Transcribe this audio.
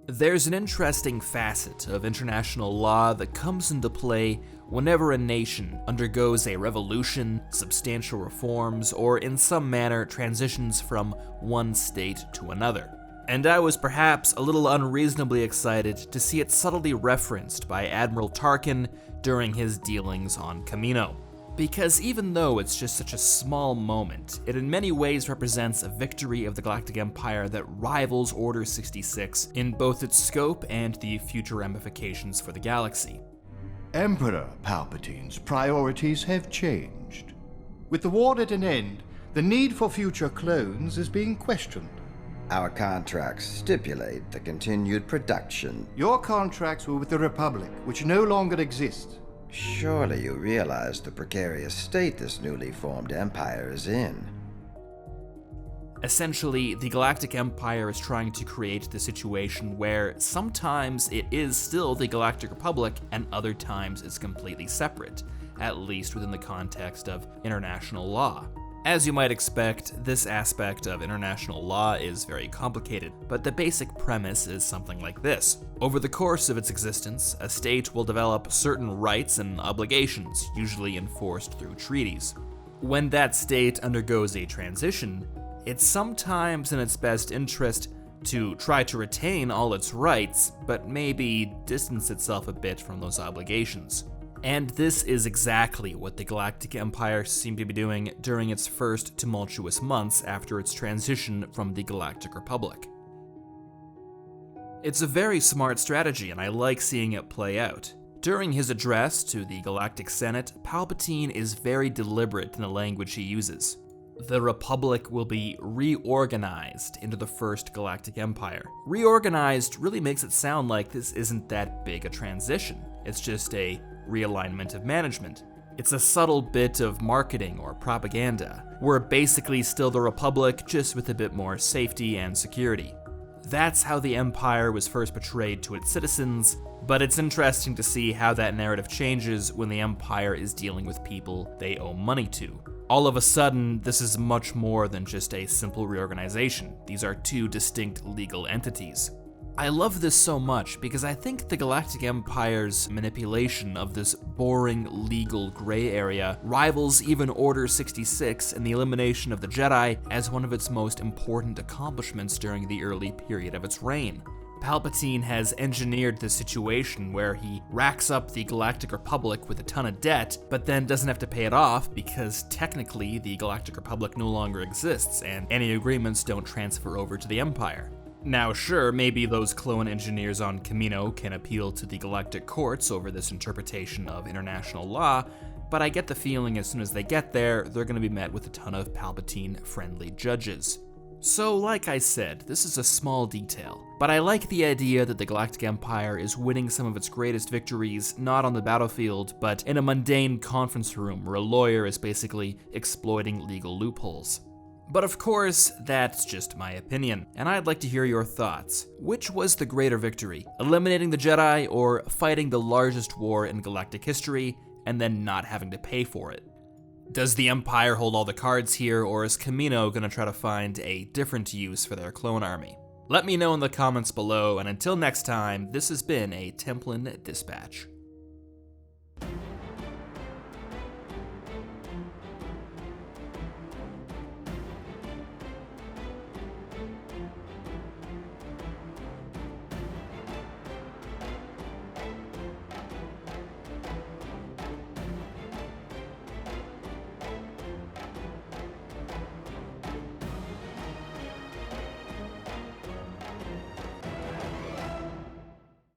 There's an interesting facet of international law that comes into play whenever a nation undergoes a revolution, substantial reforms, or in some manner transitions from one state to another. And I was perhaps a little unreasonably excited to see it subtly referenced by Admiral Tarkin during his dealings on Kamino. Because even though it's just such a small moment, it in many ways represents a victory of the Galactic Empire that rivals Order 66 in both its scope and the future ramifications for the galaxy. Emperor Palpatine's priorities have changed. With the war at an end, the need for future clones is being questioned. Our contracts stipulate the continued production. Your contracts were with the Republic, which no longer exists. Surely you realize the precarious state this newly formed empire is in. Essentially, the Galactic Empire is trying to create the situation where sometimes it is still the Galactic Republic and other times it's completely separate, at least within the context of international law. As you might expect, this aspect of international law is very complicated, but the basic premise is something like this. Over the course of its existence, a state will develop certain rights and obligations, usually enforced through treaties. When that state undergoes a transition, it's sometimes in its best interest to try to retain all its rights, but maybe distance itself a bit from those obligations. And this is exactly what the Galactic Empire seemed to be doing during its first tumultuous months after its transition from the Galactic Republic. It's a very smart strategy, and I like seeing it play out. During his address to the Galactic Senate, Palpatine is very deliberate in the language he uses. The Republic will be reorganized into the First Galactic Empire. Reorganized really makes it sound like this isn't that big a transition. It's just a realignment of management. It's a subtle bit of marketing or propaganda. We're basically still the Republic, just with a bit more safety and security. That's how the Empire was first portrayed to its citizens, but it's interesting to see how that narrative changes when the Empire is dealing with people they owe money to. All of a sudden, this is much more than just a simple reorganization. These are two distinct legal entities. I love this so much because I think the Galactic Empire's manipulation of this boring legal gray area rivals even Order 66 and the elimination of the Jedi as one of its most important accomplishments during the early period of its reign. Palpatine has engineered this situation where he racks up the Galactic Republic with a ton of debt, but then doesn't have to pay it off because technically the Galactic Republic no longer exists and any agreements don't transfer over to the Empire. Now sure, maybe those clone engineers on Kamino can appeal to the galactic courts over this interpretation of international law, but I get the feeling as soon as they get there, they're going to be met with a ton of Palpatine-friendly judges. So like I said, this is a small detail, but I like the idea that the Galactic Empire is winning some of its greatest victories not on the battlefield, but in a mundane conference room where a lawyer is basically exploiting legal loopholes. But of course, that's just my opinion, and I'd like to hear your thoughts. Which was the greater victory, eliminating the Jedi or fighting the largest war in galactic history and then not having to pay for it? Does the Empire hold all the cards here, or is Kamino gonna try to find a different use for their clone army? Let me know in the comments below, and until next time, this has been a Templin Dispatch.